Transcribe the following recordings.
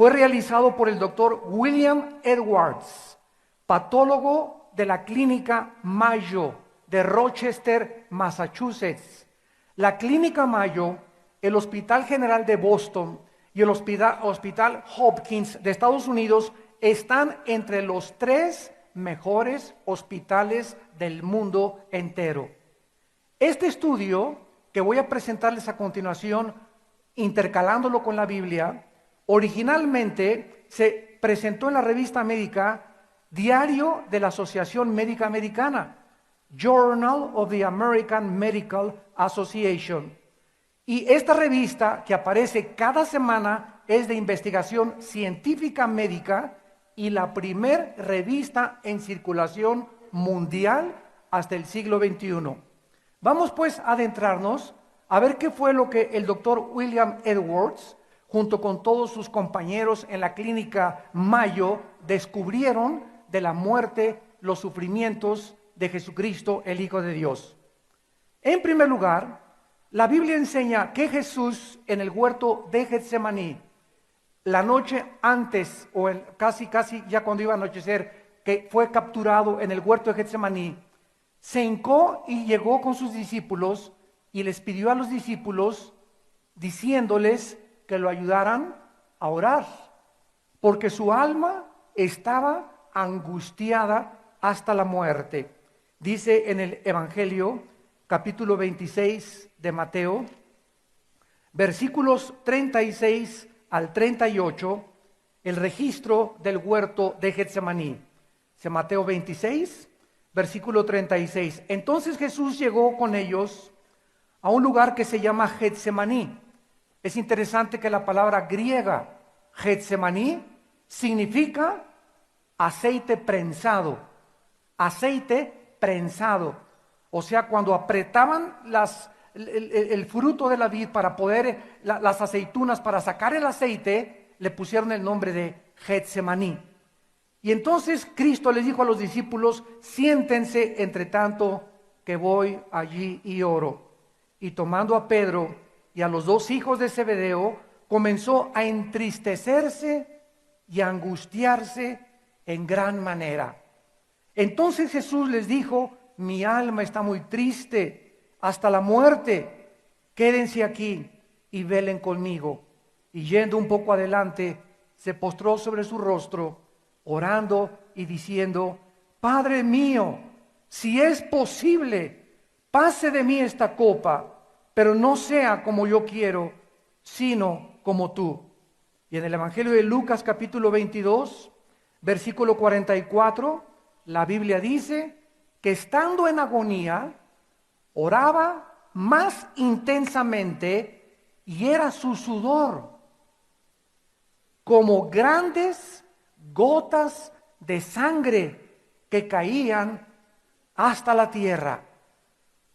fue realizado por el doctor William Edwards, patólogo de la clínica Mayo de Rochester, Massachusetts. La clínica Mayo, el Hospital General de Boston y el Hospital Hopkins de Estados Unidos están entre los 3 mejores hospitales del mundo entero. Este estudio que voy a presentarles a continuación, intercalándolo con la Biblia, originalmente se presentó en la revista médica Diario de la Asociación Médica Americana, Journal of the American Medical Association. Y esta revista, que aparece cada semana, es de investigación científica médica y la primer revista en circulación mundial hasta el siglo XXI. Vamos pues a adentrarnos a ver qué fue lo que el doctor William Edwards, junto con todos sus compañeros en la clínica Mayo, descubrieron de la muerte, los sufrimientos de Jesucristo, el Hijo de Dios. En primer lugar, la Biblia enseña que Jesús en el huerto de Getsemaní, la noche antes, o casi ya cuando iba a anochecer, que fue capturado en el huerto de Getsemaní, se hincó y llegó con sus discípulos y les pidió a los discípulos, diciéndoles que lo ayudaran a orar, porque su alma estaba angustiada hasta la muerte. Dice en el Evangelio, capítulo 26 de Mateo, versículos 36 al 38, el registro del huerto de Getsemaní. Dice Mateo 26, versículo 36. Entonces Jesús llegó con ellos a un lugar que se llama Getsemaní. Es interesante que la palabra griega Getsemaní significa aceite prensado. Aceite prensado. O sea, cuando apretaban el fruto de la vid para poder, las aceitunas para sacar el aceite, le pusieron el nombre de Getsemaní. Y entonces Cristo les dijo a los discípulos, siéntense entre tanto que voy allí y oro. Y tomando a Pedro y a los 2 hijos de Zebedeo, comenzó a entristecerse y a angustiarse en gran manera. Entonces Jesús les dijo, mi alma está muy triste hasta la muerte, quédense aquí y velen conmigo. Y yendo un poco adelante, se postró sobre su rostro, orando y diciendo, Padre mío, si es posible, pase de mí esta copa, pero no sea como yo quiero, sino como tú. Y en el Evangelio de Lucas capítulo 22, versículo 44, la Biblia dice que estando en agonía, oraba más intensamente y era su sudor como grandes gotas de sangre que caían hasta la tierra.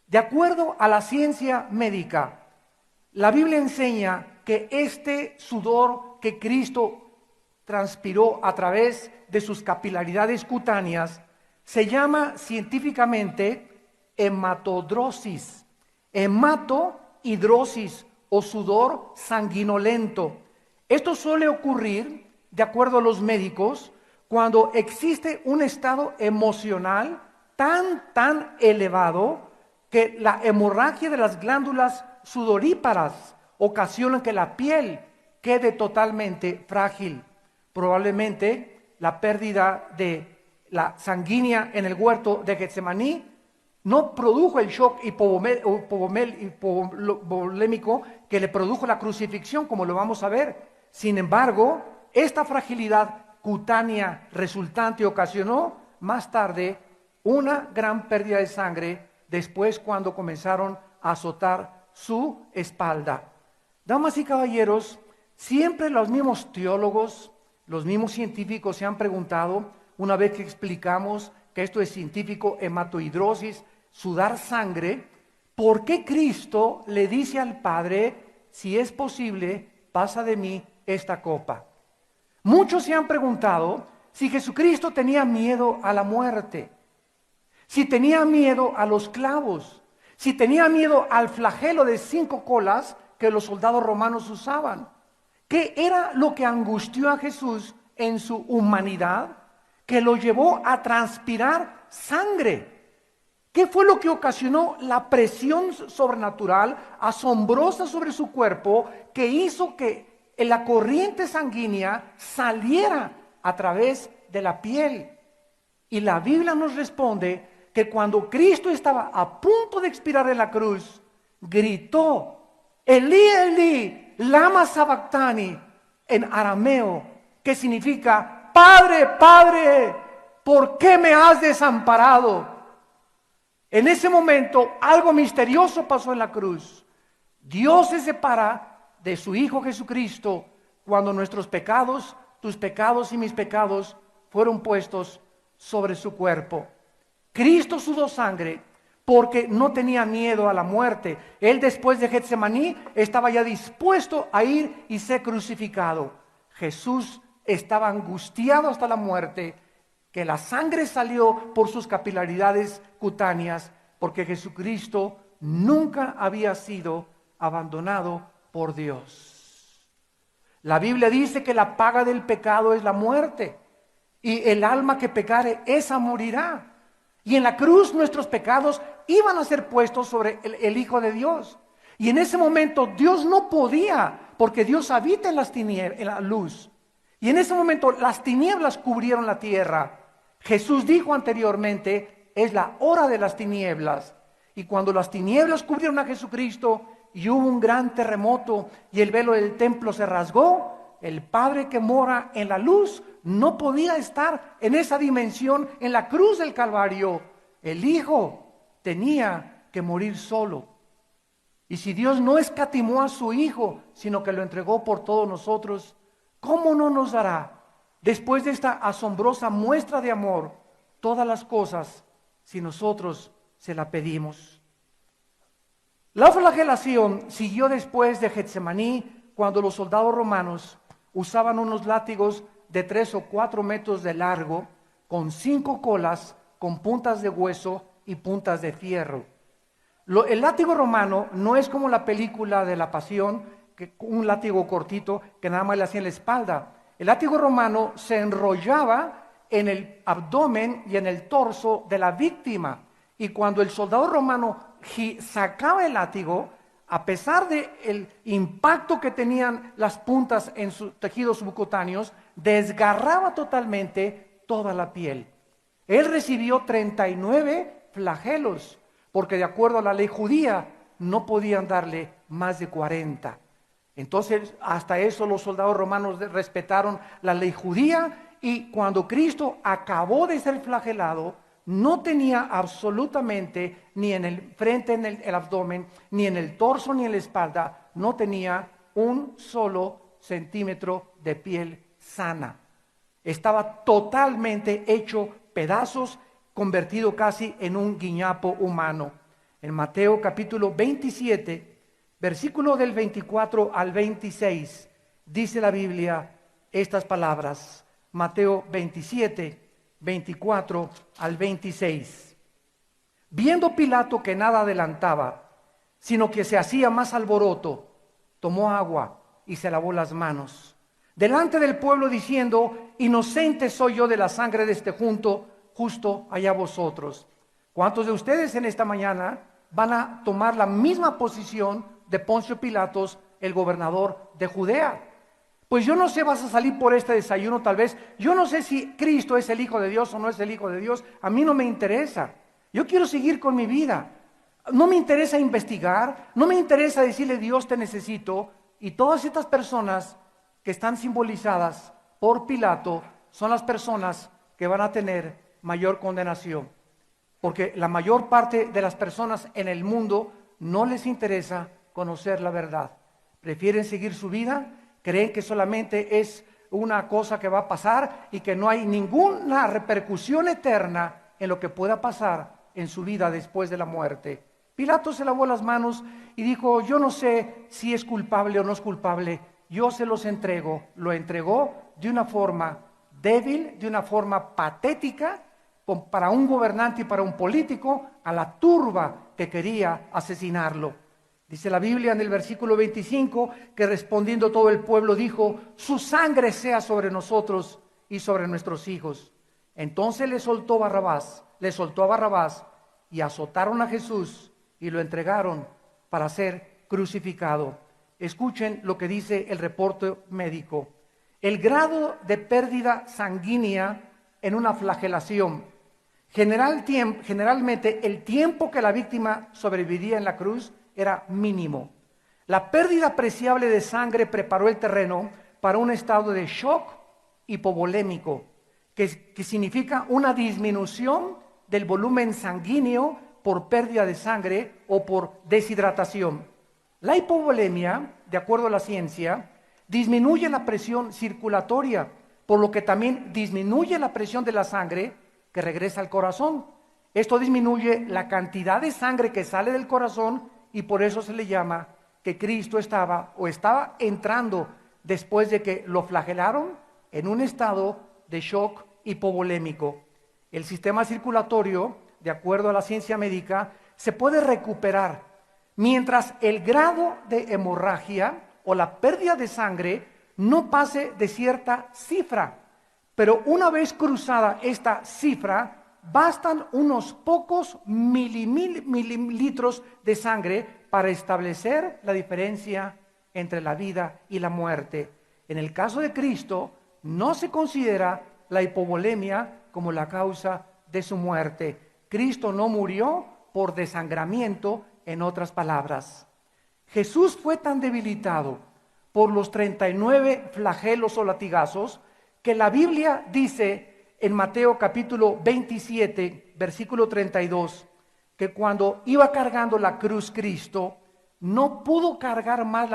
De acuerdo a la ciencia médica, la Biblia enseña que este sudor que Cristo transpiró a través de sus capilaridades cutáneas se llama científicamente hematodrosis, hematohidrosis o sudor sanguinolento. Esto suele ocurrir, de acuerdo a los médicos, cuando existe un estado emocional tan elevado que la hemorragia de las glándulas sudoríparas ocasiona que la piel quede totalmente frágil. Probablemente la pérdida de la sanguínea en el huerto de Getsemaní no produjo el shock hipovolémico que le produjo la crucifixión, como lo vamos a ver. Sin embargo, esta fragilidad cutánea resultante ocasionó más tarde una gran pérdida de sangre, después cuando comenzaron a azotar su espalda. Damas y caballeros, siempre los mismos teólogos, los mismos científicos se han preguntado, una vez que explicamos que esto es científico, hematohidrosis, sudar sangre, ¿por qué Cristo le dice al Padre, si es posible, pasa de mí esta copa? Muchos se han preguntado si Jesucristo tenía miedo a la muerte, si tenía miedo a los clavos, si tenía miedo al flagelo de 5 colas que los soldados romanos usaban. ¿Qué era lo que angustió a Jesús en su humanidad? Que lo llevó a transpirar sangre. ¿Qué fue lo que ocasionó la presión sobrenatural, asombrosa sobre su cuerpo, que hizo que la corriente sanguínea saliera a través de la piel? Y la Biblia nos responde que cuando Cristo estaba a punto de expirar en la cruz, gritó, Elí, Elí, lama sabactani, en arameo, que significa, Padre, Padre, ¿por qué me has desamparado? En ese momento algo misterioso pasó en la cruz. Dios se separa de su Hijo Jesucristo cuando nuestros pecados, tus pecados y mis pecados fueron puestos sobre su cuerpo. Cristo sudó sangre porque no tenía miedo a la muerte. Él, después de Getsemaní, estaba ya dispuesto a ir y ser crucificado. Jesús estaba angustiado hasta la muerte, que la sangre salió por sus capilaridades cutáneas, porque Jesucristo nunca había sido abandonado por Dios. La Biblia dice que la paga del pecado es la muerte, y el alma que pecare, esa morirá. Y en la cruz nuestros pecados iban a ser puestos sobre el Hijo de Dios. Y en ese momento Dios no podía, porque Dios habita en las tinieblas, en la luz. Y en ese momento las tinieblas cubrieron la tierra. Jesús dijo anteriormente, es la hora de las tinieblas. Y cuando las tinieblas cubrieron a Jesucristo y hubo un gran terremoto y el velo del templo se rasgó, el Padre que mora en la luz no podía estar en esa dimensión en la cruz del Calvario. El Hijo tenía que morir solo. Y si Dios no escatimó a su Hijo, sino que lo entregó por todos nosotros, ¿cómo no nos dará, después de esta asombrosa muestra de amor, todas las cosas si nosotros se la pedimos? La flagelación siguió después de Getsemaní, cuando los soldados romanos usaban unos látigos de 3 o 4 metros de largo, con 5 colas, con puntas de hueso y puntas de fierro. El látigo romano no es como la película de la Pasión, que un látigo cortito que nada más le hacía en la espalda. El látigo romano se enrollaba en el abdomen y en el torso de la víctima. Y cuando el soldado romano sacaba el látigo, a pesar del impacto que tenían las puntas en sus tejidos subcutáneos, desgarraba totalmente toda la piel. Él recibió 39 flagelos, porque de acuerdo a la ley judía no podían darle más de 40. Entonces, hasta eso los soldados romanos respetaron la ley judía, y cuando Cristo acabó de ser flagelado, no tenía absolutamente, ni en el frente, en el abdomen, ni en el torso, ni en la espalda, no tenía un solo centímetro de piel sana. Estaba totalmente hecho pedazos, convertido casi en un guiñapo humano. En Mateo capítulo 27, versículo del 24 al 26, dice la Biblia estas palabras. Mateo 27, 24 al 26. Viendo Pilato que nada adelantaba, sino que se hacía más alboroto, tomó agua y se lavó las manos delante del pueblo, diciendo: inocente soy yo de la sangre de este justo allá vosotros. ¿Cuántos de ustedes en esta mañana van a tomar la misma posición de Poncio Pilatos, el gobernador de Judea? Pues yo no sé, vas a salir por este desayuno tal vez. Yo no sé si Cristo es el Hijo de Dios o no es el Hijo de Dios. A mí no me interesa. Yo quiero seguir con mi vida. No me interesa investigar. No me interesa decirle: Dios, te necesito. Y todas estas personas que están simbolizadas por Pilato son las personas que van a tener mayor condenación. Porque la mayor parte de las personas en el mundo no les interesa conocer la verdad. Prefieren seguir su vida. Creen que solamente es una cosa que va a pasar y que no hay ninguna repercusión eterna en lo que pueda pasar en su vida después de la muerte. Pilato se lavó las manos y dijo: yo no sé si es culpable o no es culpable, yo se los entrego. Lo entregó de una forma débil, de una forma patética, para un gobernante y para un político, a la turba que quería asesinarlo. Dice la Biblia en el versículo 25 que respondiendo todo el pueblo dijo: su sangre sea sobre nosotros y sobre nuestros hijos. Entonces le soltó a Barrabás y azotaron a Jesús y lo entregaron para ser crucificado. Escuchen lo que dice el reporte médico. El grado de pérdida sanguínea en una flagelación. Generalmente el tiempo que la víctima sobreviviría en la cruz era mínimo. La pérdida apreciable de sangre preparó el terreno para un estado de shock hipovolémico, que significa una disminución del volumen sanguíneo por pérdida de sangre o por deshidratación. La hipovolemia, de acuerdo a la ciencia, disminuye la presión circulatoria, por lo que también disminuye la presión de la sangre que regresa al corazón. Esto disminuye la cantidad de sangre que sale del corazón y por eso se le llama que Cristo estaba entrando después de que lo flagelaron en un estado de shock hipovolémico. El sistema circulatorio, de acuerdo a la ciencia médica, se puede recuperar mientras el grado de hemorragia o la pérdida de sangre no pase de cierta cifra. Pero una vez cruzada esta cifra, bastan unos pocos mililitros de sangre para establecer la diferencia entre la vida y la muerte. En el caso de Cristo, no se considera la hipovolemia como la causa de su muerte. Cristo no murió por desangramiento, en otras palabras. Jesús fue tan debilitado por los 39 flagelos o latigazos que la Biblia dice en Mateo capítulo 27, versículo 32, que cuando iba cargando la cruz Cristo, no pudo cargar más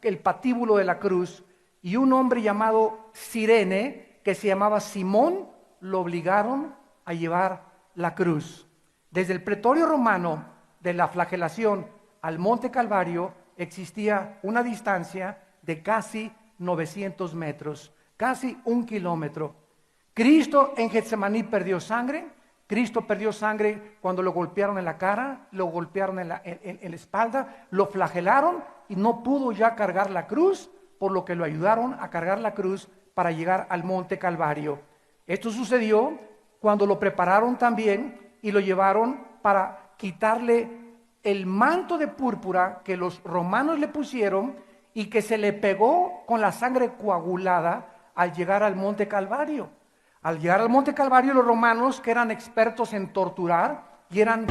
el patíbulo de la cruz, y un hombre llamado Cirene, que se llamaba Simón, lo obligaron a llevar la cruz. Desde el pretorio romano de la flagelación al monte Calvario existía una distancia de casi 900 metros, casi 1 kilómetro. Cristo en Getsemaní perdió sangre. Cristo perdió sangre cuando lo golpearon en la cara, lo golpearon en la espalda, lo flagelaron y no pudo ya cargar la cruz, por lo que lo ayudaron a cargar la cruz para llegar al monte Calvario. Esto sucedió cuando lo prepararon también y lo llevaron para quitarle el manto de púrpura que los romanos le pusieron y que se le pegó con la sangre coagulada al llegar al monte Calvario. Al llegar al monte Calvario, los romanos, que eran expertos en torturar y eran...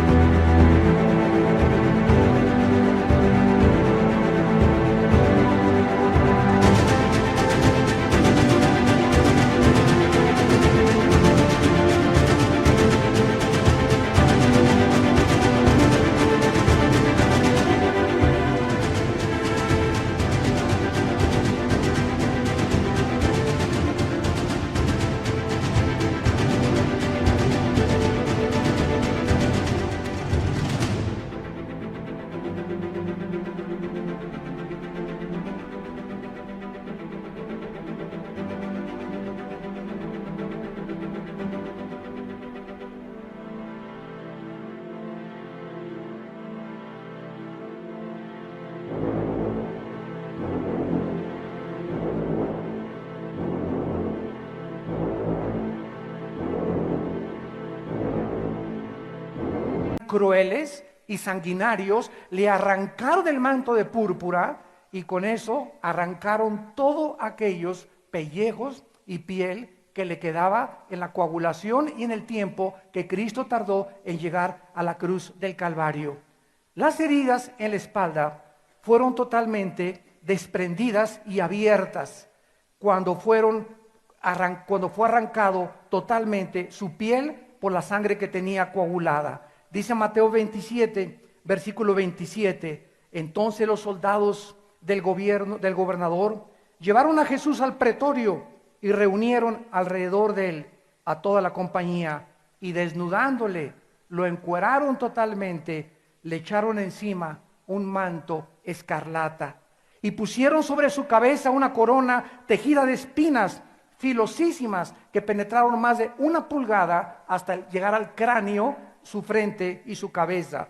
crueles y sanguinarios, le arrancaron el manto de púrpura y con eso arrancaron todos aquellos pellejos y piel que le quedaba en la coagulación y en el tiempo que Cristo tardó en llegar a la cruz del Calvario. Las heridas en la espalda fueron totalmente desprendidas y abiertas cuando fue arrancado totalmente su piel por la sangre que tenía coagulada. Dice Mateo 27, versículo 27, entonces los soldados del gobernador llevaron a Jesús al pretorio y reunieron alrededor de él a toda la compañía y desnudándole, lo encueraron totalmente, le echaron encima un manto escarlata y pusieron sobre su cabeza una corona tejida de espinas filosísimas que penetraron más de 1 pulgada hasta llegar al cráneo, su frente y su cabeza.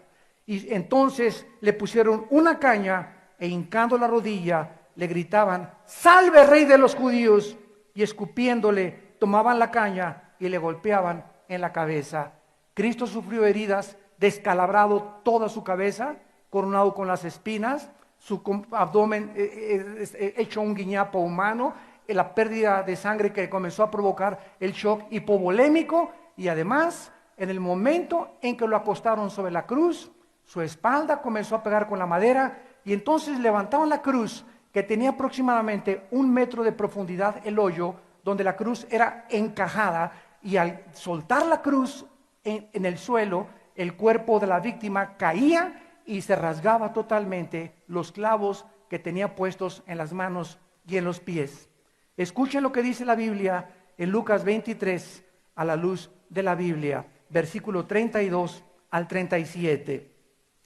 Y entonces le pusieron una caña e hincando la rodilla le gritaban: ¡Salve, Rey de los judíos! Y escupiéndole tomaban la caña y le golpeaban en la cabeza. Cristo sufrió heridas, descalabrado toda su cabeza, coronado con las espinas, su abdomen hecho un guiñapo humano, la pérdida de sangre que comenzó a provocar el shock hipovolémico, y además, en el momento en que lo acostaron sobre la cruz, su espalda comenzó a pegar con la madera, y entonces levantaban la cruz, que tenía aproximadamente 1 metro de profundidad el hoyo, donde la cruz era encajada, y al soltar la cruz en el suelo, el cuerpo de la víctima caía y se rasgaba totalmente los clavos que tenía puestos en las manos y en los pies. Escuchen lo que dice la Biblia en Lucas 23, a la luz de la Biblia, versículo 32 al 37.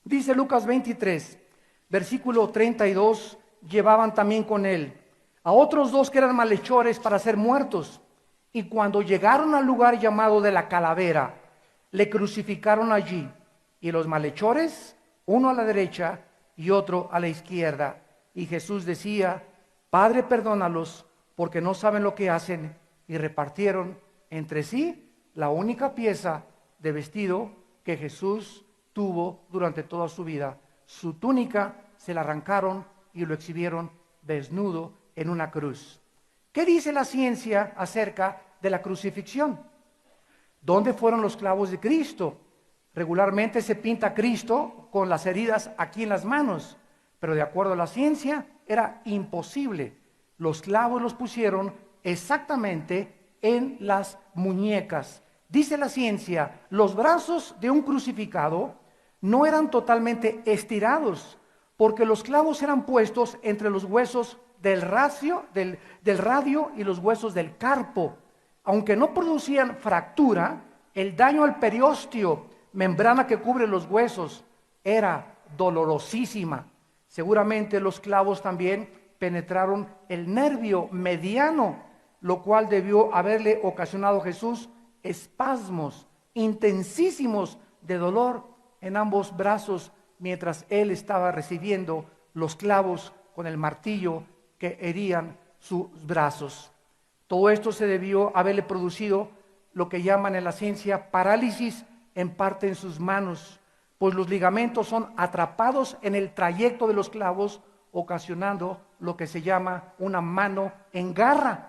Dice Lucas 23, versículo 32, llevaban también con él a otros 2 que eran malhechores para ser muertos. Y cuando llegaron al lugar llamado de la Calavera, le crucificaron allí, y los malhechores, uno a la derecha y otro a la izquierda. Y Jesús decía: Padre, perdónalos, porque no saben lo que hacen. Y repartieron entre sí la única pieza de vestido que Jesús tuvo durante toda su vida. Su túnica se la arrancaron y lo exhibieron desnudo en una cruz. ¿Qué dice la ciencia acerca de la crucifixión? ¿Dónde fueron los clavos de Cristo? Regularmente se pinta a Cristo con las heridas aquí en las manos, pero de acuerdo a la ciencia era imposible. Los clavos los pusieron exactamente en las muñecas. Dice la ciencia, los brazos de un crucificado no eran totalmente estirados, porque los clavos eran puestos entre los huesos del radio y los huesos del carpo. Aunque no producían fractura, el daño al periósteo, membrana que cubre los huesos, era dolorosísima. Seguramente los clavos también penetraron el nervio mediano, lo cual debió haberle ocasionado a Jesús espasmos intensísimos de dolor en ambos brazos, mientras él estaba recibiendo los clavos con el martillo que herían sus brazos. Todo esto se debió haberle producido lo que llaman en la ciencia parálisis en parte en sus manos, pues los ligamentos son atrapados en el trayecto de los clavos, ocasionando lo que se llama una mano en garra.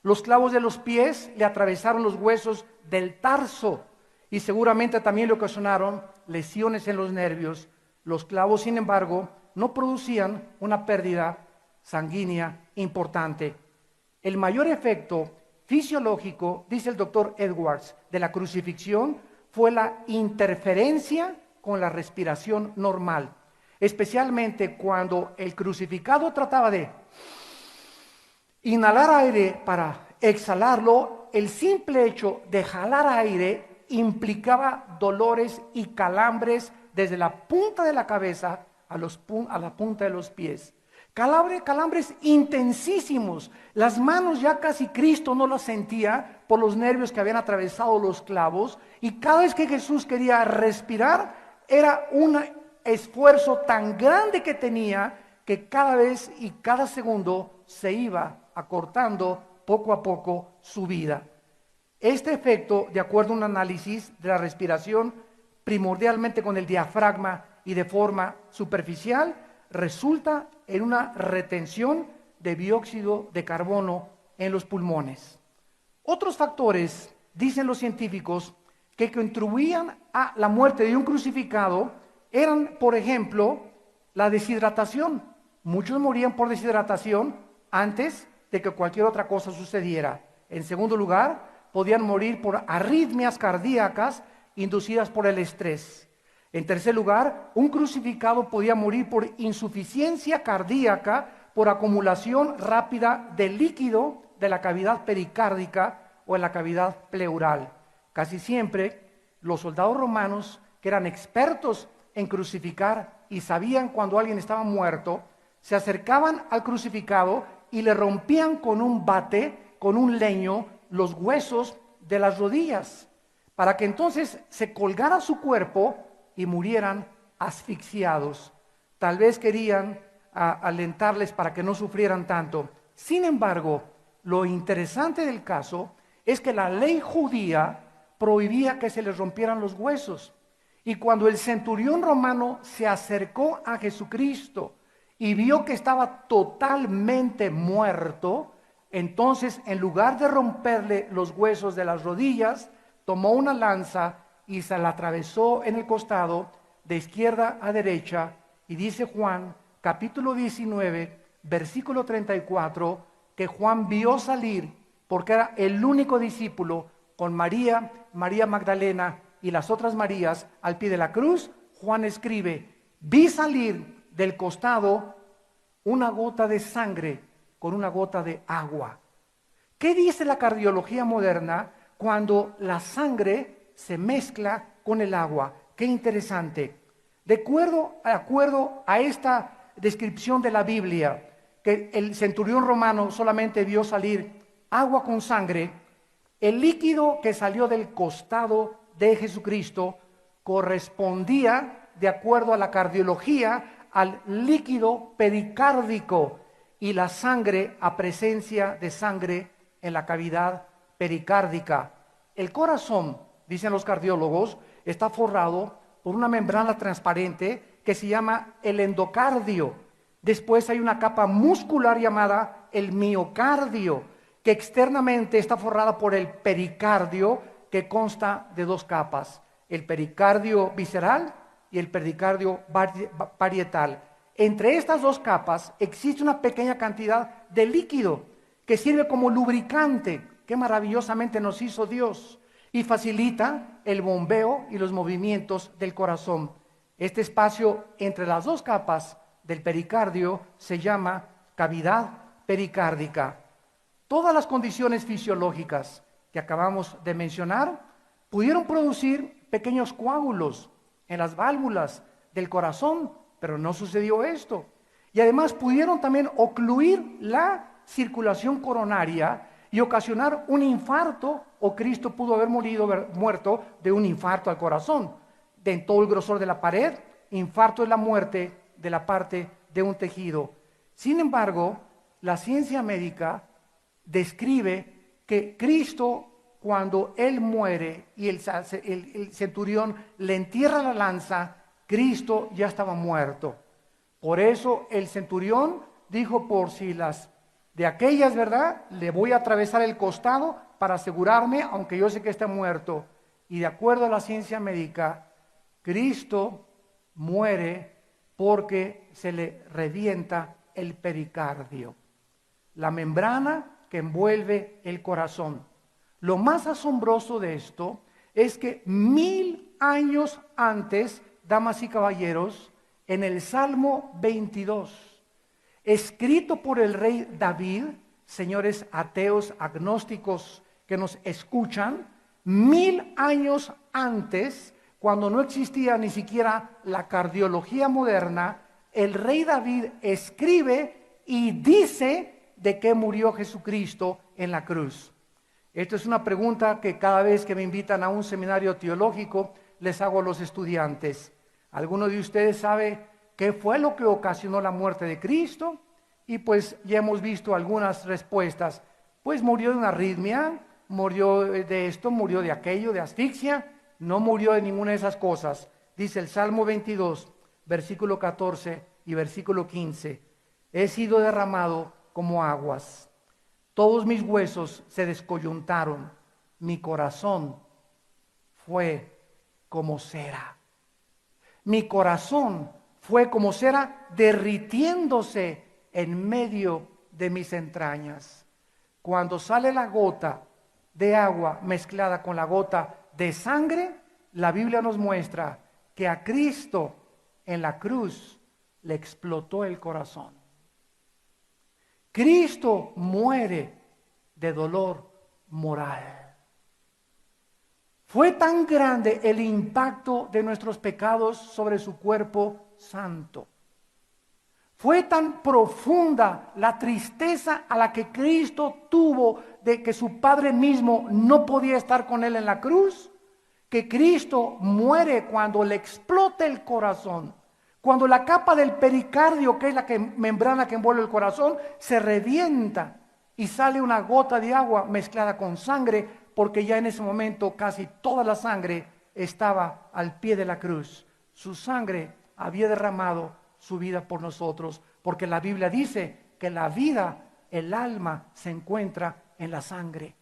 Los clavos de los pies le atravesaron los huesos del tarso y seguramente también le ocasionaron lesiones en los nervios. Los clavos, sin embargo, no producían una pérdida sanguínea importante. El mayor efecto fisiológico, dice el doctor Edwards, de la crucifixión fue la interferencia con la respiración normal, especialmente cuando el crucificado trataba de inhalar aire para exhalarlo. El simple hecho de jalar aire implicaba dolores y calambres desde la punta de la cabeza a la punta de los pies. Calambres intensísimos. Las manos ya casi Cristo no las sentía por los nervios que habían atravesado los clavos, y cada vez que Jesús quería respirar era un esfuerzo tan grande que tenía que cada vez y cada segundo se iba acortando poco a poco su vida. Este efecto, de acuerdo a un análisis de la respiración, primordialmente con el diafragma y de forma superficial, resulta en una retención de dióxido de carbono en los pulmones. Otros factores, dicen los científicos, que contribuían a la muerte de un crucificado eran, por ejemplo, la deshidratación. Muchos morían por deshidratación antes de que cualquier otra cosa sucediera. En segundo lugar, podían morir por arritmias cardíacas inducidas por el estrés. En tercer lugar, un crucificado podía morir por insuficiencia cardíaca por acumulación rápida de líquido de la cavidad pericárdica o en la cavidad pleural. Casi siempre, los soldados romanos, que eran expertos en crucificar y sabían cuando alguien estaba muerto, se acercaban al crucificado y le rompían con un bate, con un leño, los huesos de las rodillas, para que entonces se colgara su cuerpo y murieran asfixiados. Tal vez querían alentarles para que no sufrieran tanto. Sin embargo, lo interesante del caso es que la ley judía prohibía que se les rompieran los huesos. Y cuando el centurión romano se acercó a Jesucristo y vio que estaba totalmente muerto, entonces en lugar de romperle los huesos de las rodillas, tomó una lanza y se la atravesó en el costado de izquierda a derecha. Y dice Juan, capítulo 19, versículo 34, que Juan vio salir, porque era el único discípulo, con María, María Magdalena y las otras Marías al pie de la cruz. Juan escribe: vi salir del costado una gota de sangre con una gota de agua. ¿Qué dice la cardiología moderna cuando la sangre se mezcla con el agua? Qué interesante. De acuerdo a esta descripción de la Biblia, que el centurión romano solamente vio salir agua con sangre, el líquido que salió del costado de Jesucristo correspondía, de acuerdo a la cardiología, al líquido pericárdico, y la sangre a presencia de sangre en la cavidad pericárdica. El corazón, dicen los cardiólogos, está forrado por una membrana transparente que se llama el endocardio. Después hay una capa muscular llamada el miocardio, que externamente está forrada por el pericardio, que consta de dos capas: el pericardio visceral y el pericardio parietal. Entre estas dos capas existe una pequeña cantidad de líquido que sirve como lubricante, que maravillosamente nos hizo Dios, y facilita el bombeo y los movimientos del corazón. Este espacio entre las dos capas del pericardio se llama cavidad pericárdica. Todas las condiciones fisiológicas que acabamos de mencionar pudieron producir pequeños coágulos en las válvulas del corazón, pero no sucedió esto. Y además pudieron también ocluir la circulación coronaria y ocasionar un infarto, o Cristo pudo haber muerto de un infarto al corazón. De todo el grosor de la pared, infarto es la muerte de la parte de un tejido. Sin embargo, la ciencia médica describe que Cristo, cuando Él muere y el centurión le entierra la lanza, Cristo ya estaba muerto. Por eso el centurión dijo: por si las de aquellas, ¿verdad?, le voy a atravesar el costado para asegurarme, aunque yo sé que está muerto. Y de acuerdo a la ciencia médica, Cristo muere porque se le revienta el pericardio, la membrana que envuelve el corazón. Lo más asombroso de esto es que 1000 años antes, damas y caballeros, en el Salmo 22, escrito por el rey David, señores ateos, agnósticos que nos escuchan, 1000 años antes, cuando no existía ni siquiera la cardiología moderna, el rey David escribe y dice de qué murió Jesucristo en la cruz. Esta es una pregunta que cada vez que me invitan a un seminario teológico les hago a los estudiantes. ¿Alguno de ustedes sabe qué fue lo que ocasionó la muerte de Cristo? Y pues ya hemos visto algunas respuestas. Pues murió de una arritmia, murió de esto, murió de aquello, de asfixia. No murió de ninguna de esas cosas. Dice el Salmo 22, versículo 14 y versículo 15. He sido derramado como aguas. Todos mis huesos se descoyuntaron. Mi corazón fue como cera. Mi corazón fue como cera derritiéndose en medio de mis entrañas. Cuando sale la gota de agua mezclada con la gota de sangre, la Biblia nos muestra que a Cristo en la cruz le explotó el corazón. Cristo muere de dolor moral. Fue tan grande el impacto de nuestros pecados sobre su cuerpo santo. Fue tan profunda la tristeza a la que Cristo tuvo de que su Padre mismo no podía estar con Él en la cruz, que Cristo muere cuando le explota el corazón. Cuando la capa del pericardio, que es la membrana que envuelve el corazón, se revienta y sale una gota de agua mezclada con sangre, porque ya en ese momento casi toda la sangre estaba al pie de la cruz. Su sangre había derramado su vida por nosotros, porque la Biblia dice que la vida, el alma, se encuentra en la sangre.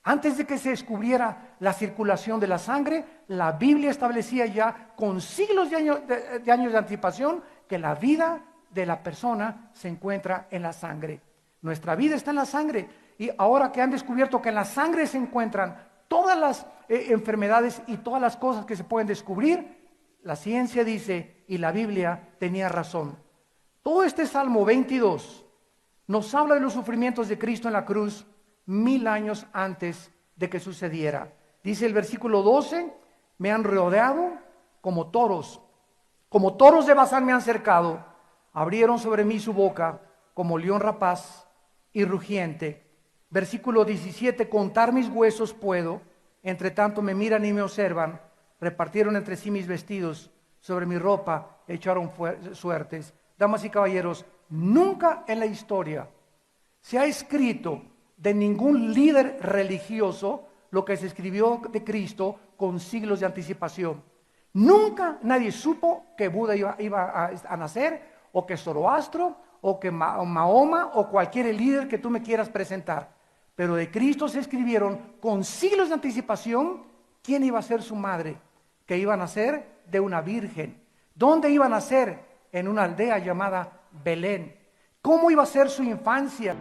Antes de que se descubriera la circulación de la sangre, la Biblia establecía ya con siglos de años de anticipación que la vida de la persona se encuentra en la sangre. Nuestra vida está en la sangre, y ahora que han descubierto que en la sangre se encuentran todas las enfermedades y todas las cosas que se pueden descubrir, la ciencia dice, y la Biblia tenía razón. Todo este Salmo 22 nos habla de los sufrimientos de Cristo en la cruz 1000 años antes de que sucediera. Dice el versículo 12, me han rodeado como toros de Basán me han cercado, abrieron sobre mí su boca como león rapaz y rugiente. Versículo 17, contar mis huesos puedo, entre tanto me miran y me observan, repartieron entre sí mis vestidos, sobre mi ropa echaron suertes. Damas y caballeros, nunca en la historia se ha escrito de ningún líder religioso lo que se escribió de Cristo con siglos de anticipación. Nunca nadie supo que Buda iba a nacer, o que Zoroastro, o que Mahoma, o cualquier líder que tú me quieras presentar. Pero de Cristo se escribieron con siglos de anticipación quién iba a ser su madre, que iba a nacer de una virgen. ¿Dónde iba a nacer? En una aldea llamada Belén. ¿Cómo iba a ser su infancia?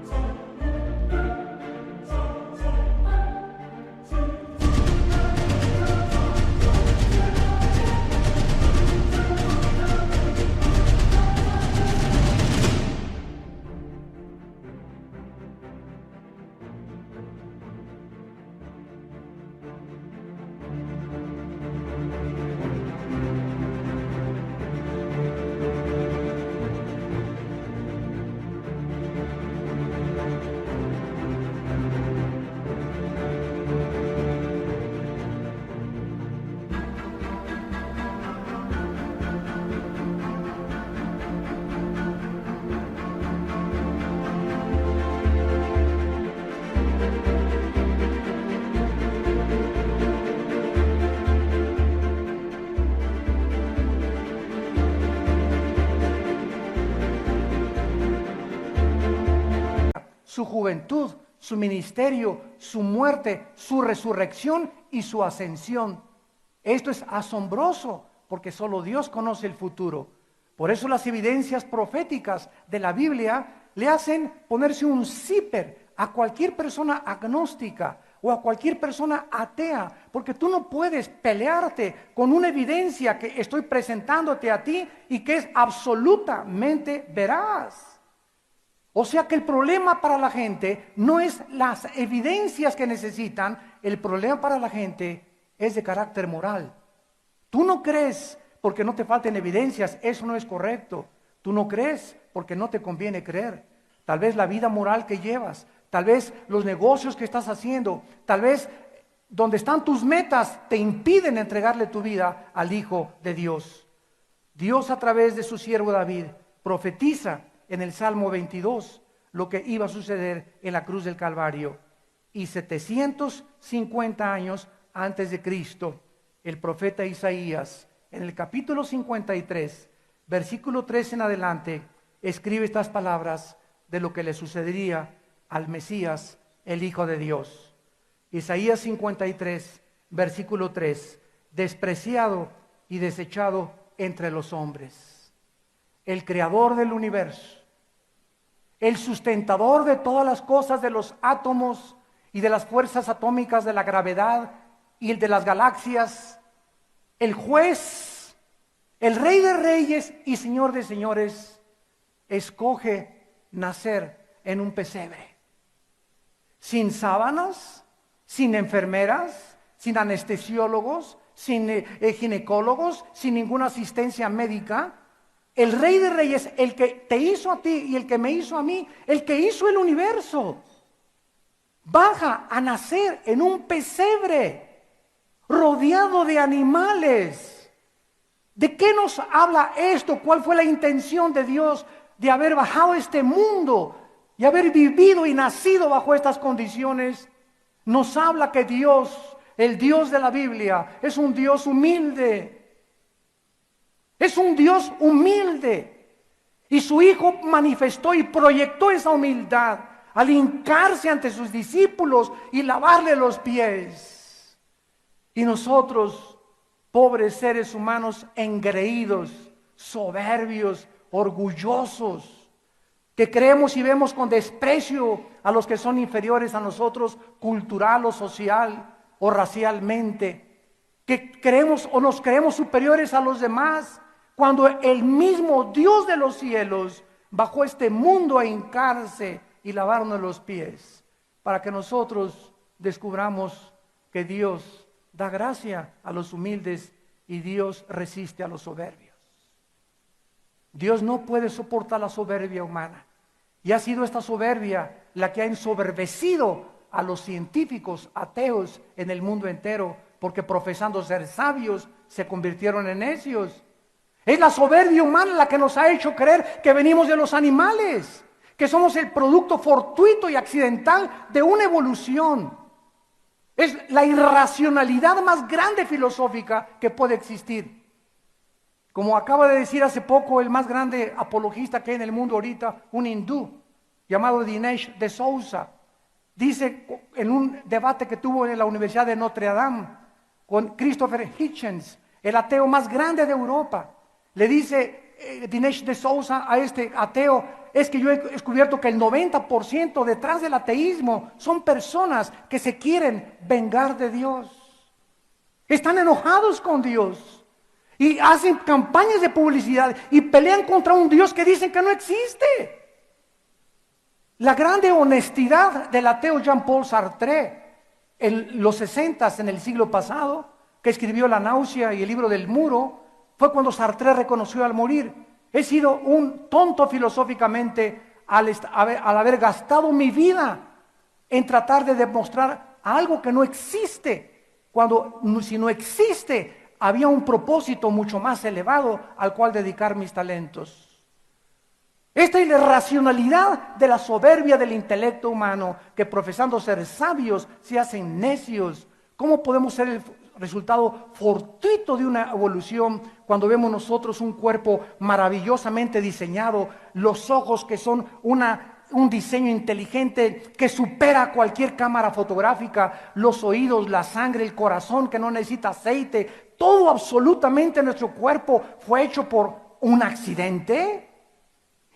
Su juventud, su ministerio, su muerte, su resurrección y su ascensión. Esto es asombroso porque solo Dios conoce el futuro. Por eso las evidencias proféticas de la Biblia le hacen ponerse un zipper a cualquier persona agnóstica o a cualquier persona atea, porque tú no puedes pelearte con una evidencia que estoy presentándote a ti y que es absolutamente veraz. O sea que el problema para la gente no es las evidencias que necesitan, el problema para la gente es de carácter moral. Tú no crees porque no te falten evidencias, eso no es correcto. Tú no crees porque no te conviene creer. Tal vez la vida moral que llevas, tal vez los negocios que estás haciendo, tal vez donde están tus metas te impiden entregarle tu vida al Hijo de Dios. Dios, a través de su siervo David, profetiza en el Salmo 22 lo que iba a suceder en la cruz del Calvario. Y 750 años antes de Cristo, el profeta Isaías, en el capítulo 53, versículo 3 en adelante, escribe estas palabras de lo que le sucedería al Mesías, el Hijo de Dios. Isaías 53, versículo 3, despreciado y desechado entre los hombres. El creador del universo, el sustentador de todas las cosas, de los átomos y de las fuerzas atómicas, de la gravedad y el de las galaxias, el juez, el rey de reyes y señor de señores, escoge nacer en un pesebre, sin sábanas, sin enfermeras, sin anestesiólogos, sin ginecólogos, sin ninguna asistencia médica. El Rey de Reyes, el que te hizo a ti y el que me hizo a mí, el que hizo el universo, baja a nacer en un pesebre. rodeado de animales. ¿De qué nos habla esto? ¿Cuál fue la intención de Dios de haber bajado a este mundo y haber vivido y nacido bajo estas condiciones? Nos habla que Dios, el Dios de la Biblia, es un Dios humilde. Es un Dios humilde. Y su Hijo manifestó y proyectó esa humildad al hincarse ante sus discípulos y lavarle los pies. Y nosotros, pobres seres humanos engreídos, soberbios, orgullosos, que creemos y vemos con desprecio a los que son inferiores a nosotros, cultural o social o racialmente, que creemos o nos creemos superiores a los demás, cuando el mismo Dios de los cielos bajó a este mundo a hincarse y lavarnos los pies, para que nosotros descubramos que Dios da gracia a los humildes y Dios resiste a los soberbios. Dios no puede soportar la soberbia humana, y ha sido esta soberbia la que ha ensoberbecido a los científicos ateos en el mundo entero, porque profesando ser sabios se convirtieron en necios. Es la soberbia humana la que nos ha hecho creer que venimos de los animales, que somos el producto fortuito y accidental de una evolución. Es la irracionalidad más grande filosófica que puede existir. Como acaba de decir hace poco el más grande apologista que hay en el mundo ahorita, un hindú llamado Dinesh D'Souza, dice en un debate que tuvo en la Universidad de Notre Dame con Christopher Hitchens, el ateo más grande de Europa, le dice Dinesh D'Souza a este ateo: es que yo he descubierto que el 90% detrás del ateísmo son personas que se quieren vengar de Dios. Están enojados con Dios y hacen campañas de publicidad y pelean contra un Dios que dicen que no existe. La grande honestidad del ateo Jean-Paul Sartre en los 60, en el siglo pasado, que escribió La náusea y el libro del muro, fue cuando Sartre reconoció al morir: he sido un tonto filosóficamente al haber gastado mi vida en tratar de demostrar algo que no existe, cuando si no existe había un propósito mucho más elevado al cual dedicar mis talentos. Esta es la irracionalidad de la soberbia del intelecto humano, que profesando ser sabios se hacen necios. ¿Cómo podemos ser el resultado fortuito de una evolución cuando vemos nosotros un cuerpo maravillosamente diseñado, los ojos que son un diseño inteligente que supera cualquier cámara fotográfica, los oídos, la sangre, el corazón que no necesita aceite? Todo absolutamente nuestro cuerpo fue hecho por un accidente.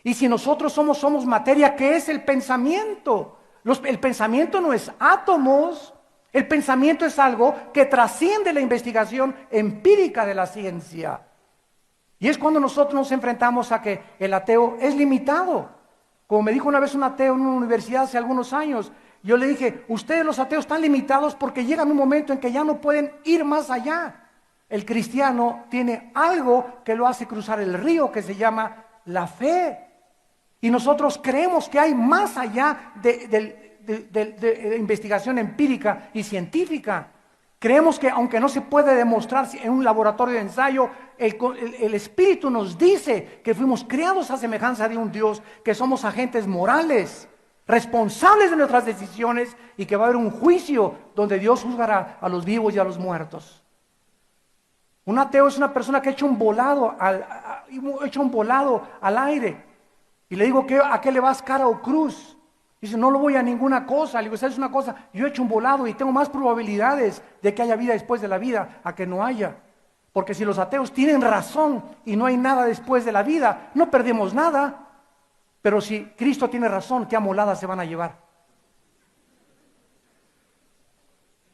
Y si nosotros somos materia, ¿qué es el pensamiento? El pensamiento no es átomos. El pensamiento es algo que trasciende la investigación empírica de la ciencia. Y es cuando nosotros nos enfrentamos a que el ateo es limitado. Como me dijo una vez un ateo en una universidad hace algunos años, yo le dije: ustedes los ateos están limitados porque llegan un momento en que ya no pueden ir más allá. El cristiano tiene algo que lo hace cruzar el río, que se llama la fe. Y nosotros creemos que hay más allá de investigación empírica y científica. Creemos que aunque no se puede demostrar en un laboratorio de ensayo, el Espíritu nos dice que fuimos creados a semejanza de un Dios, que somos agentes morales, responsables de nuestras decisiones, y que va a haber un juicio donde Dios juzgará a los vivos y a los muertos. Un ateo es una persona que ha hecho un volado al aire. Y le digo: ¿a qué le vas, cara o cruz? Dice: no lo voy a ninguna cosa. Le digo: ¿sabes una cosa? Yo he hecho un volado y tengo más probabilidades de que haya vida después de la vida a que no haya. Porque si los ateos tienen razón y no hay nada después de la vida, no perdemos nada. Pero si Cristo tiene razón, ¿qué amoladas se van a llevar?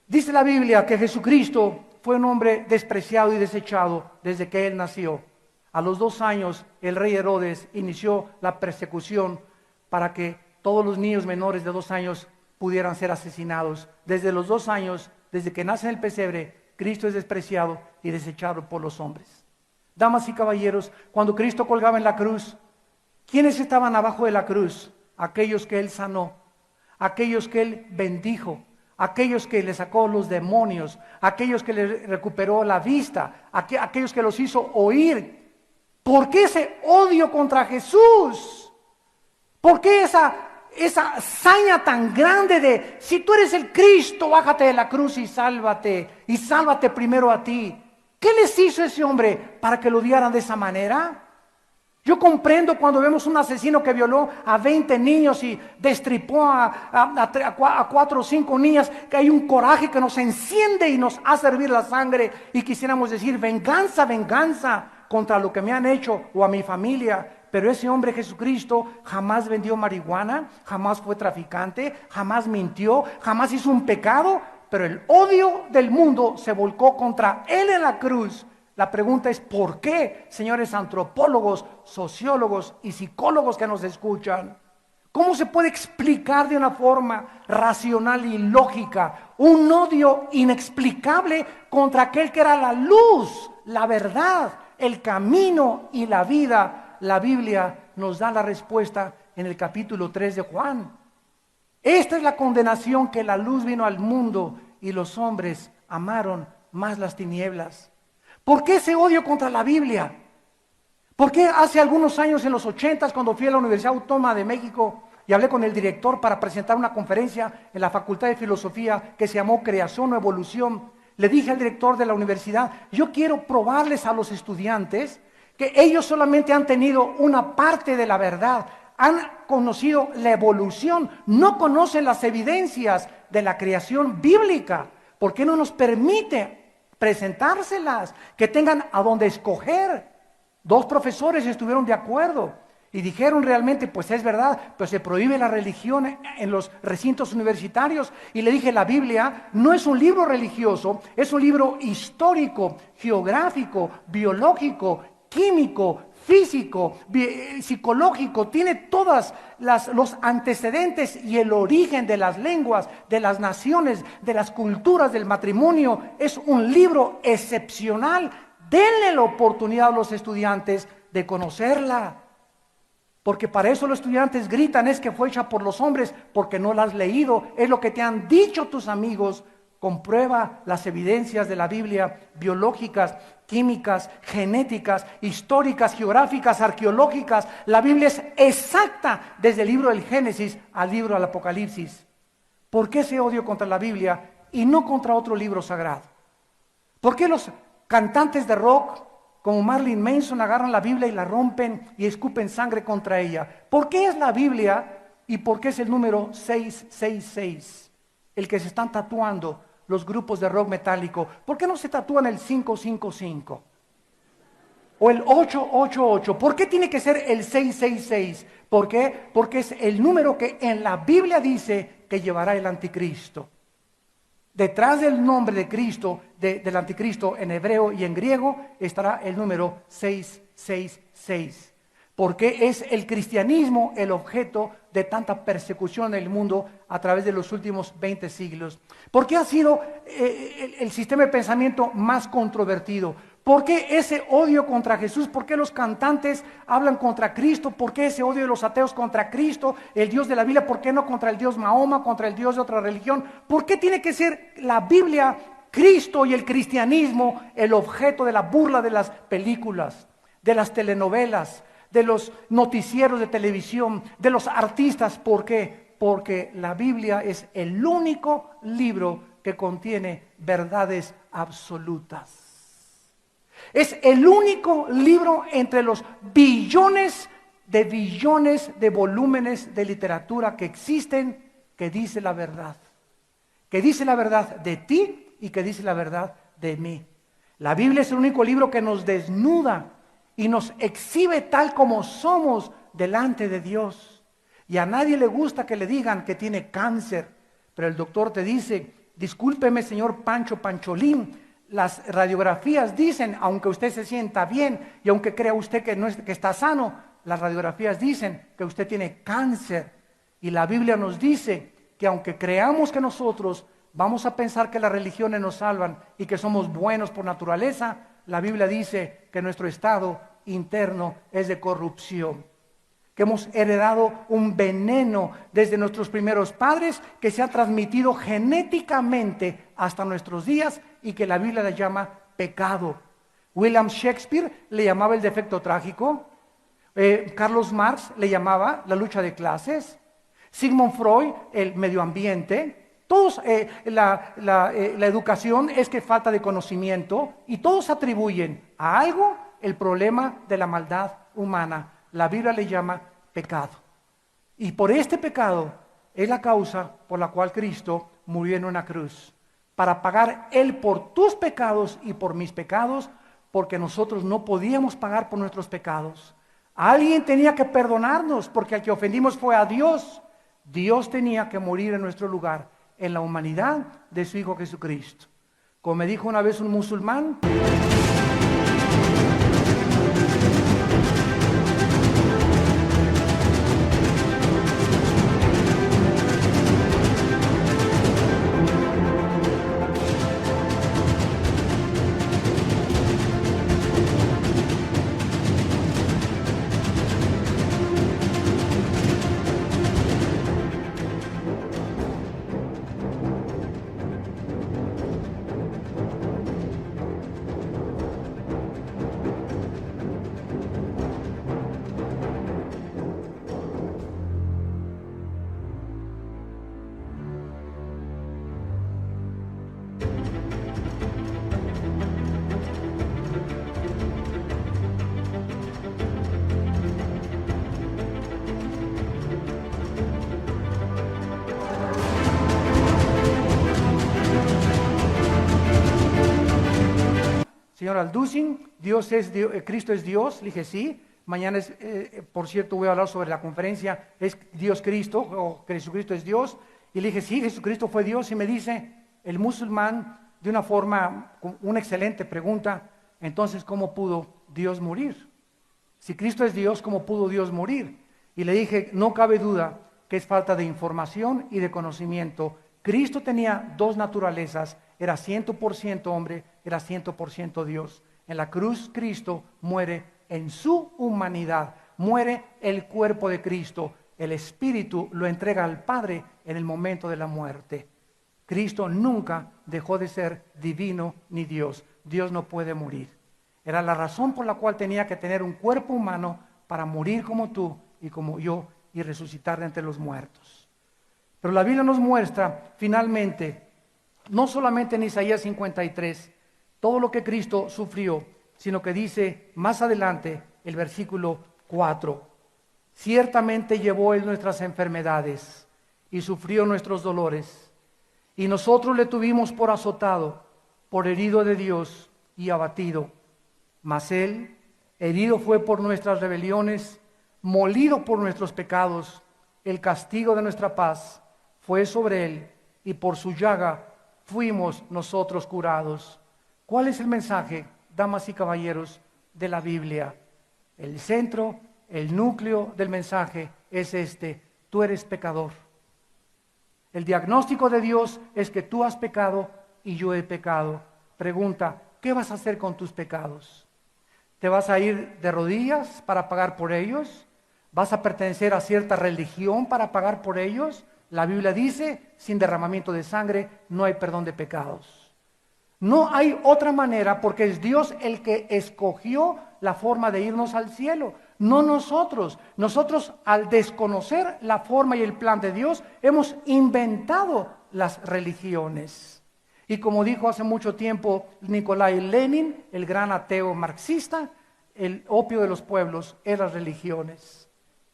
Dice la Biblia que Jesucristo fue un hombre despreciado y desechado desde que Él nació. A los 2 años, el rey Herodes inició la persecución para que todos los niños menores de 2 años pudieran ser asesinados. Desde los 2 años, desde que nace en el pesebre, Cristo es despreciado y desechado por los hombres. Damas y caballeros, cuando Cristo colgaba en la cruz, ¿quiénes estaban abajo de la cruz? Aquellos que Él sanó, aquellos que Él bendijo, aquellos que le sacó los demonios, aquellos que le recuperó la vista, aquellos que los hizo oír. ¿Por qué ese odio contra Jesús? ¿Por qué esa hazaña tan grande de, si tú eres el Cristo, bájate de la cruz y sálvate primero a ti? ¿Qué les hizo ese hombre para que lo odiaran de esa manera? Yo comprendo cuando vemos un asesino que violó a 20 niños y destripó a 4 o 5 niñas, que hay un coraje que nos enciende y nos hace hervir la sangre y quisiéramos decir, venganza, venganza contra lo que me han hecho o a mi familia. Pero ese hombre Jesucristo jamás vendió marihuana, jamás fue traficante, jamás mintió, jamás hizo un pecado, pero el odio del mundo se volcó contra él en la cruz. La pregunta es ¿por qué, señores antropólogos, sociólogos y psicólogos que nos escuchan? ¿Cómo se puede explicar de una forma racional y lógica un odio inexplicable contra aquel que era la luz, la verdad, el camino y la vida? La Biblia nos da la respuesta en el capítulo 3 de Juan. Esta es la condenación, que la luz vino al mundo y los hombres amaron más las tinieblas. ¿Por qué ese odio contra la Biblia? ¿Por qué hace algunos años, en los 80s, cuando fui a la Universidad Autónoma de México y hablé con el director para presentar una conferencia en la Facultad de Filosofía que se llamó Creación o Evolución, le dije al director de la universidad, yo quiero probarles a los estudiantes que ellos solamente han tenido una parte de la verdad, han conocido la evolución, no conocen las evidencias de la creación bíblica. ¿Por qué no nos permite presentárselas, que tengan a dónde escoger? 2 profesores estuvieron de acuerdo y dijeron realmente, pues es verdad, pues se prohíbe la religión en los recintos universitarios. Y le dije, la Biblia no es un libro religioso, es un libro histórico, geográfico, biológico, químico, físico, psicológico, tiene todos los antecedentes y el origen de las lenguas, de las naciones, de las culturas, del matrimonio. Es un libro excepcional. Denle la oportunidad a los estudiantes de conocerla, porque para eso los estudiantes gritan, es que fue hecha por los hombres, porque no la has leído. Es lo que te han dicho tus amigos. Comprueba las evidencias de la Biblia, biológicas, químicas, genéticas, históricas, geográficas, arqueológicas. La Biblia es exacta desde el libro del Génesis al libro del Apocalipsis. ¿Por qué ese odio contra la Biblia y no contra otro libro sagrado? ¿Por qué los cantantes de rock como Marilyn Manson agarran la Biblia y la rompen y escupen sangre contra ella? ¿Por qué es la Biblia y por qué es el número 666 el que se están tatuando los grupos de rock metálico? ¿Por qué no se tatúan el 555? O el 888. ¿Por qué tiene que ser el 666? ¿Por qué? Porque es el número que en la Biblia dice que llevará el anticristo. Detrás del nombre de Cristo, del anticristo en hebreo y en griego, estará el número 666. Porque es el cristianismo el objeto de tanta persecución en el mundo a través de los últimos 20 siglos. ¿Por qué ha sido el sistema de pensamiento más controvertido? ¿Por qué ese odio contra Jesús? ¿Por qué los cantantes hablan contra Cristo? ¿Por qué ese odio de los ateos contra Cristo, el Dios de la Biblia? ¿Por qué no contra el Dios Mahoma, contra el Dios de otra religión? ¿Por qué tiene que ser la Biblia, Cristo y el cristianismo el objeto de la burla de las películas, de las telenovelas, de los noticieros de televisión, de los artistas? ¿Por qué? Porque la Biblia es el único libro que contiene verdades absolutas. Es el único libro entre los billones de volúmenes de literatura que existen que dice la verdad. Que dice la verdad de ti y que dice la verdad de mí. La Biblia es el único libro que nos desnuda y nos exhibe tal como somos delante de Dios. Y a nadie le gusta que le digan que tiene cáncer, pero el doctor te dice, discúlpeme señor Pancho Pancholín, las radiografías dicen, aunque usted se sienta bien y aunque crea usted que está sano, las radiografías dicen que usted tiene cáncer. Y la Biblia nos dice que aunque creamos que nosotros vamos a pensar que las religiones nos salvan y que somos buenos por naturaleza, la Biblia dice que nuestro estado interno es de corrupción. que hemos heredado un veneno desde nuestros primeros padres que se ha transmitido genéticamente hasta nuestros días y que la Biblia le llama pecado. William Shakespeare le llamaba el defecto trágico. Carlos Marx le llamaba la lucha de clases. Sigmund Freud, el medio ambiente. Todos, la educación es que falta de conocimiento y todos atribuyen a algo el problema de la maldad humana. La Biblia le llama pecado. Y por este pecado es la causa por la cual Cristo murió en una cruz. Para pagar Él por tus pecados y por mis pecados, porque nosotros no podíamos pagar por nuestros pecados. Alguien tenía que perdonarnos, porque al que ofendimos fue a Dios. Dios tenía que morir en nuestro lugar, en la humanidad de su Hijo Jesucristo. Como me dijo una vez un musulmán, señor Alducin, Cristo es Dios. Le dije, sí. Mañana, por cierto, voy a hablar sobre la conferencia, ¿es Dios Cristo o Jesucristo es Dios? Y le dije, sí, Jesucristo fue Dios. Y me dice el musulmán, de una forma, una excelente pregunta, entonces, ¿cómo pudo Dios morir? Si Cristo es Dios, ¿cómo pudo Dios morir? Y le dije, no cabe duda que es falta de información y de conocimiento. Cristo tenía dos naturalezas, era 100% hombre, era 100% Dios. En la cruz Cristo muere en su humanidad, muere el cuerpo de Cristo, el Espíritu lo entrega al Padre en el momento de la muerte. Cristo nunca dejó de ser divino ni Dios. Dios no puede morir. Era la razón por la cual tenía que tener un cuerpo humano para morir como tú y como yo y resucitar de entre los muertos. Pero la Biblia nos muestra finalmente, no solamente en Isaías 53, todo lo que Cristo sufrió, sino que dice más adelante el versículo 4, ciertamente llevó Él nuestras enfermedades y sufrió nuestros dolores, y nosotros le tuvimos por azotado, por herido de Dios y abatido. Mas Él, herido fue por nuestras rebeliones, molido por nuestros pecados, el castigo de nuestra paz fue sobre Él, y por su llaga fuimos nosotros curados. ¿Cuál es el mensaje, damas y caballeros, de la Biblia? El centro, el núcleo del mensaje es este: tú eres pecador. El diagnóstico de Dios es que tú has pecado y yo he pecado. Pregunta, ¿qué vas a hacer con tus pecados? ¿Te vas a ir de rodillas para pagar por ellos? ¿Vas a pertenecer a cierta religión para pagar por ellos? La Biblia dice, sin derramamiento de sangre no hay perdón de pecados. No hay otra manera, porque es Dios el que escogió la forma de irnos al cielo, no nosotros. Nosotros, al desconocer la forma y el plan de Dios, hemos inventado las religiones. Y como dijo hace mucho tiempo Nikolai Lenin, el gran ateo marxista, el opio de los pueblos es las religiones.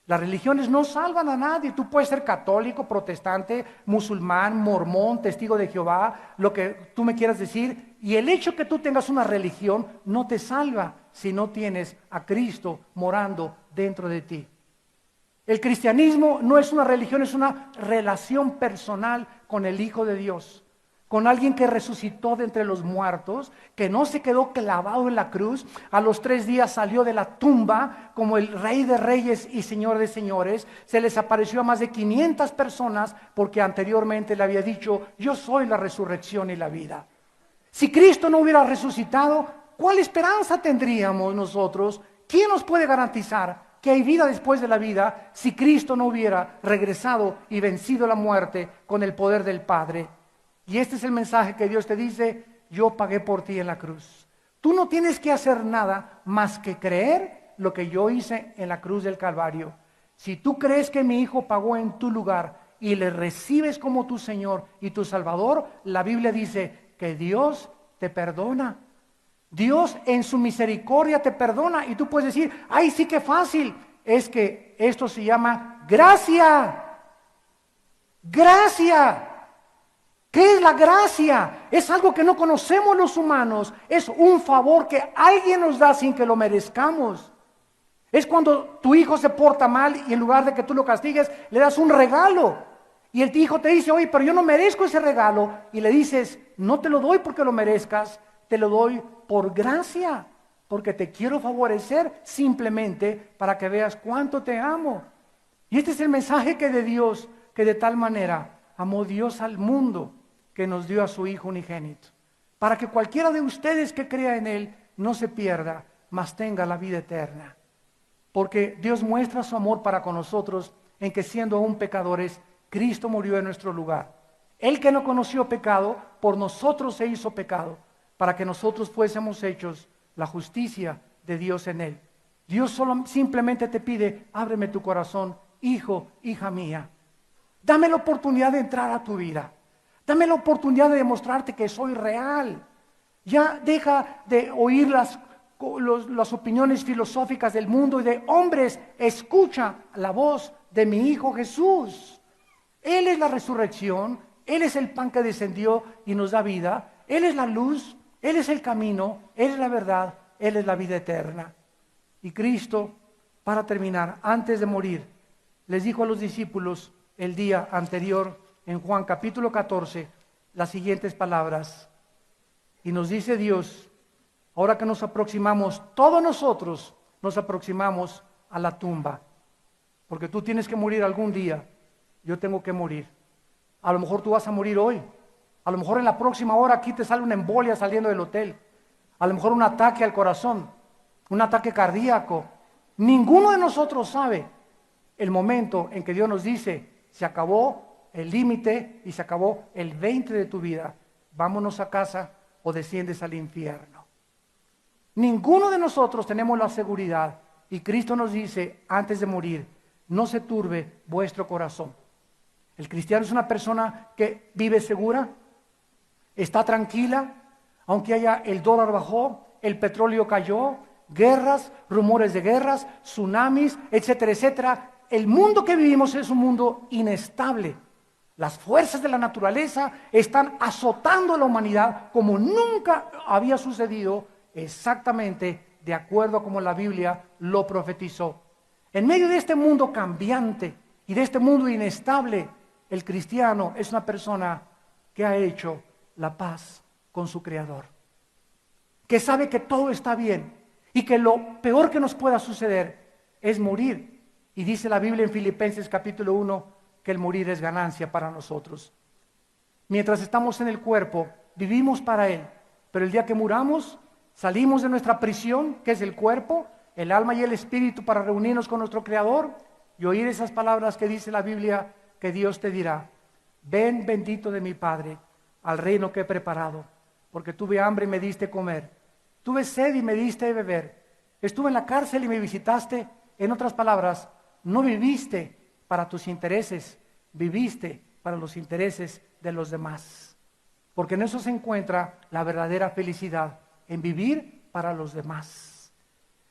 Las religiones no salvan a nadie. Tú puedes ser católico, protestante, musulmán, mormón, testigo de Jehová, lo que tú me quieras decir. Y el hecho que tú tengas una religión no te salva si no tienes a Cristo morando dentro de ti. El cristianismo no es una religión, es una relación personal con el Hijo de Dios. Con alguien que resucitó de entre los muertos, que no se quedó clavado en la cruz, a los 3 días salió de la tumba como el Rey de Reyes y Señor de Señores, se les apareció a más de 500 personas porque anteriormente le había dicho, yo soy la resurrección y la vida. Si Cristo no hubiera resucitado, ¿cuál esperanza tendríamos nosotros? ¿Quién nos puede garantizar que hay vida después de la vida si Cristo no hubiera regresado y vencido la muerte con el poder del Padre. Y este es el mensaje que Dios te dice: yo pagué por ti en la cruz. Tú no tienes que hacer nada más que creer lo que yo hice en la cruz del Calvario. Si tú crees que mi Hijo pagó en tu lugar y le recibes como tu Señor y tu Salvador, la Biblia dice que Dios te perdona. Dios en su misericordia te perdona y tú puedes decir: ay, sí, que fácil. Es que esto se llama gracia. Gracia. ¿Qué es la gracia? Es algo que no conocemos los humanos. Es un favor que alguien nos da sin que lo merezcamos. Es cuando tu hijo se porta mal y en lugar de que tú lo castigues, le das un regalo. Y el hijo te dice: oye, pero yo no merezco ese regalo. Y le dices: no te lo doy porque lo merezcas, te lo doy por gracia, porque te quiero favorecer simplemente para que veas cuánto te amo. Y este es el mensaje que de Dios, que de tal manera amó Dios al mundo, que nos dio a su Hijo unigénito, para que cualquiera de ustedes que crea en Él no se pierda, mas tenga la vida eterna. Porque Dios muestra su amor para con nosotros en que, siendo aún pecadores, Cristo murió en nuestro lugar. Él, que no conoció pecado, por nosotros se hizo pecado, para que nosotros fuésemos hechos la justicia de Dios en Él. Dios simplemente te pide: ábreme tu corazón, hijo, hija mía. Dame la oportunidad de entrar a tu vida. Dame la oportunidad de demostrarte que soy real. Ya deja de oír las opiniones filosóficas del mundo y de hombres. Escucha la voz de mi Hijo Jesús. Él es la resurrección, Él es el pan que descendió y nos da vida. Él es la luz, Él es el camino, Él es la verdad, Él es la vida eterna. Y Cristo, para terminar, antes de morir, les dijo a los discípulos el día anterior, en Juan capítulo 14, las siguientes palabras. Y nos dice Dios: ahora que nos aproximamos, todos nosotros nos aproximamos a la tumba, porque tú tienes que morir algún día, yo tengo que morir. A lo mejor tú vas a morir hoy, a lo mejor en la próxima hora aquí te sale una embolia saliendo del hotel, a lo mejor un ataque al corazón, un ataque cardíaco. Ninguno de nosotros sabe el momento en que Dios nos dice: se acabó el límite y se acabó el 20 de tu vida, vámonos a casa o desciendes al infierno. Ninguno de nosotros tenemos la seguridad, y Cristo nos dice antes de morir: no se turbe vuestro corazón. El cristiano es una persona que vive segura, está tranquila, aunque haya el dólar bajó, el petróleo cayó, guerras, rumores de guerras, tsunamis, etcétera, etcétera. El mundo que vivimos es un mundo inestable. Las fuerzas de la naturaleza están azotando a la humanidad como nunca había sucedido, exactamente de acuerdo a como la Biblia lo profetizó. En medio de este mundo cambiante y de este mundo inestable, el cristiano es una persona que ha hecho la paz con su Creador, que sabe que todo está bien y que lo peor que nos pueda suceder es morir. Y dice la Biblia en Filipenses capítulo 1 que el morir es ganancia para nosotros. Mientras estamos en el cuerpo, vivimos para Él, pero el día que muramos, salimos de nuestra prisión, que es el cuerpo, el alma y el espíritu, para reunirnos con nuestro Creador y oír esas palabras que dice la Biblia, que Dios te dirá: ven, bendito de mi Padre, al reino que he preparado, porque tuve hambre y me diste comer, tuve sed y me diste beber, estuve en la cárcel y me visitaste. En otras palabras, no viviste para tus intereses, viviste para los intereses de los demás, porque en eso se encuentra la verdadera felicidad, en vivir para los demás,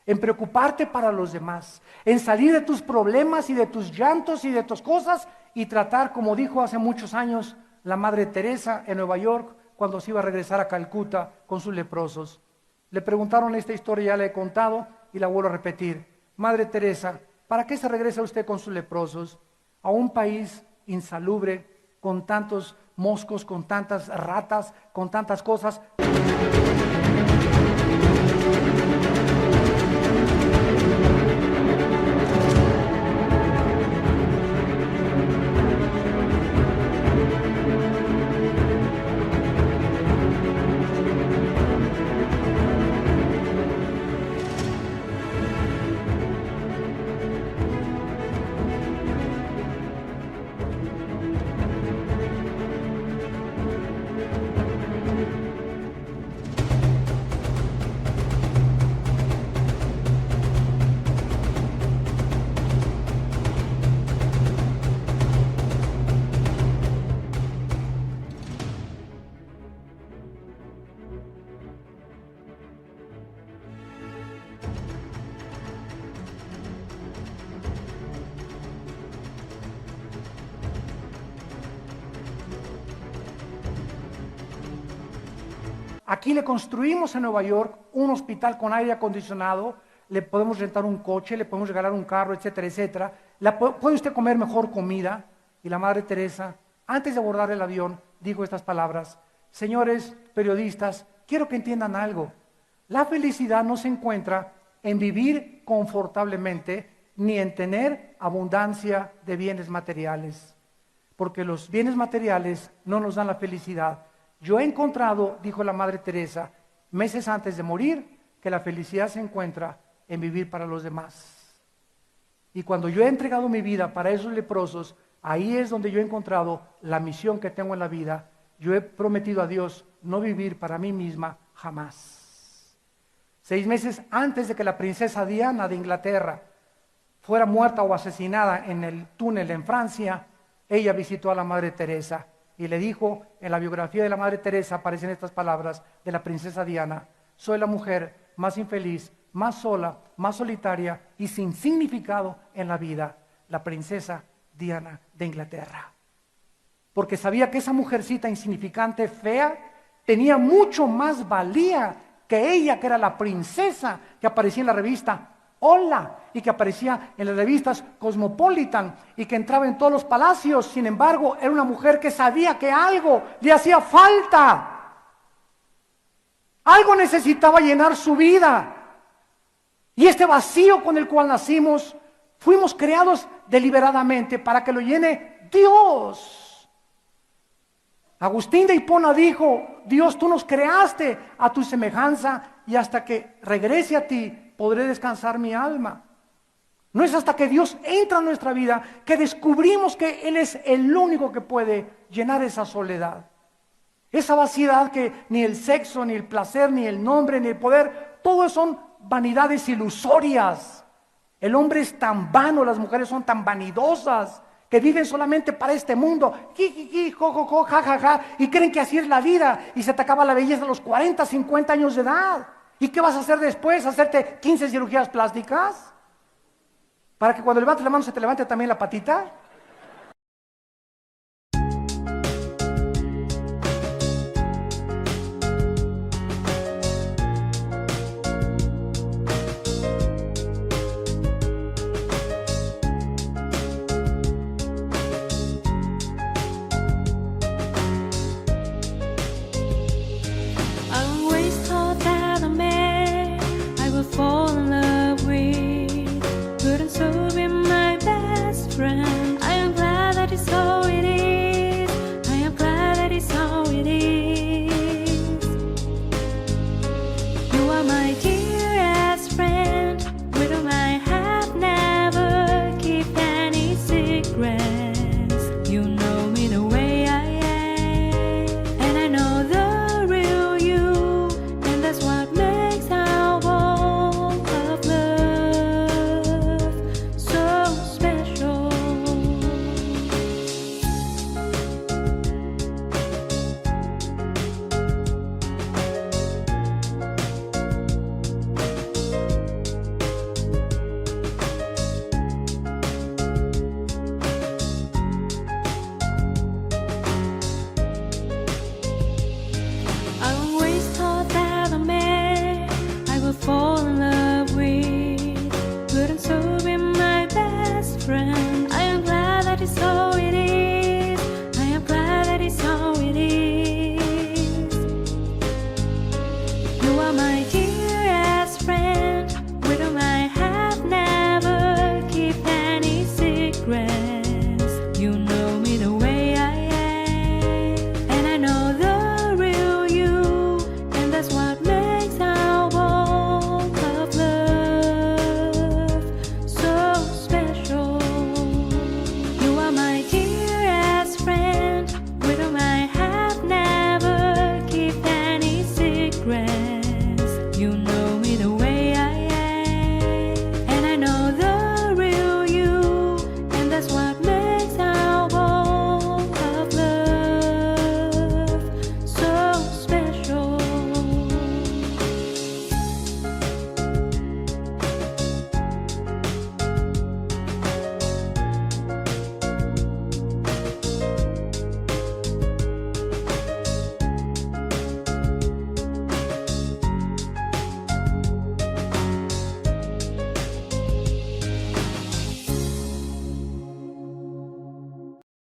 en preocuparte para los demás, en salir de tus problemas y de tus llantos y de tus cosas y tratar, como dijo hace muchos años la Madre Teresa en Nueva York, cuando se iba a regresar a Calcuta con sus leprosos. Le preguntaron esta historia, ya la he contado y la vuelvo a repetir: Madre Teresa, ¿para qué se regresa usted con sus leprosos a un país insalubre, con tantos moscos, con tantas ratas, con tantas cosas? aquí le construimos en Nueva York un hospital con aire acondicionado, le podemos rentar un coche, le podemos regalar un carro, etcétera, etcétera. Puede usted comer mejor comida. Y la Madre Teresa, antes de abordar el avión, dijo estas palabras: señores periodistas, quiero que entiendan algo. La felicidad no se encuentra en vivir confortablemente, ni en tener abundancia de bienes materiales, porque los bienes materiales no nos dan la felicidad. Yo he encontrado, dijo la Madre Teresa, meses antes de morir, que la felicidad se encuentra en vivir para los demás. Y cuando yo he entregado mi vida para esos leprosos, ahí es donde yo he encontrado la misión que tengo en la vida. Yo he prometido a Dios no vivir para mí misma jamás. 6 meses antes de que la princesa Diana de Inglaterra fuera muerta o asesinada en el túnel en Francia, ella visitó a la Madre Teresa y le dijo, en la biografía de la Madre Teresa aparecen estas palabras de la princesa Diana: soy la mujer más infeliz, más sola, más solitaria y sin significado en la vida, la princesa Diana de Inglaterra. Porque sabía que esa mujercita insignificante, fea, tenía mucho más valía que ella, que era la princesa que aparecía en la revista Hola y que aparecía en las revistas Cosmopolitan y que entraba en todos los palacios. Sin embargo, era una mujer que sabía que algo le hacía falta. Algo necesitaba llenar su vida. Y este vacío con el cual nacimos, fuimos creados deliberadamente para que lo llene Dios. Agustín de Hipona dijo: Dios, tú nos creaste a tu semejanza y hasta que regrese a ti podré descansar mi alma. No es hasta que Dios entra en nuestra vida que descubrimos que Él es el único que puede llenar esa soledad. Esa vaciedad que ni el sexo, ni el placer, ni el nombre, ni el poder, todo son vanidades ilusorias. El hombre es tan vano, las mujeres son tan vanidosas, que viven solamente para este mundo, ja, ja, ja, y creen que así es la vida, y se te acaba la belleza a los 40, 50 años de edad. ¿Y qué vas a hacer después? ¿Hacerte 15 cirugías plásticas? ¿Para que cuando levantes la mano se te levante también la patita?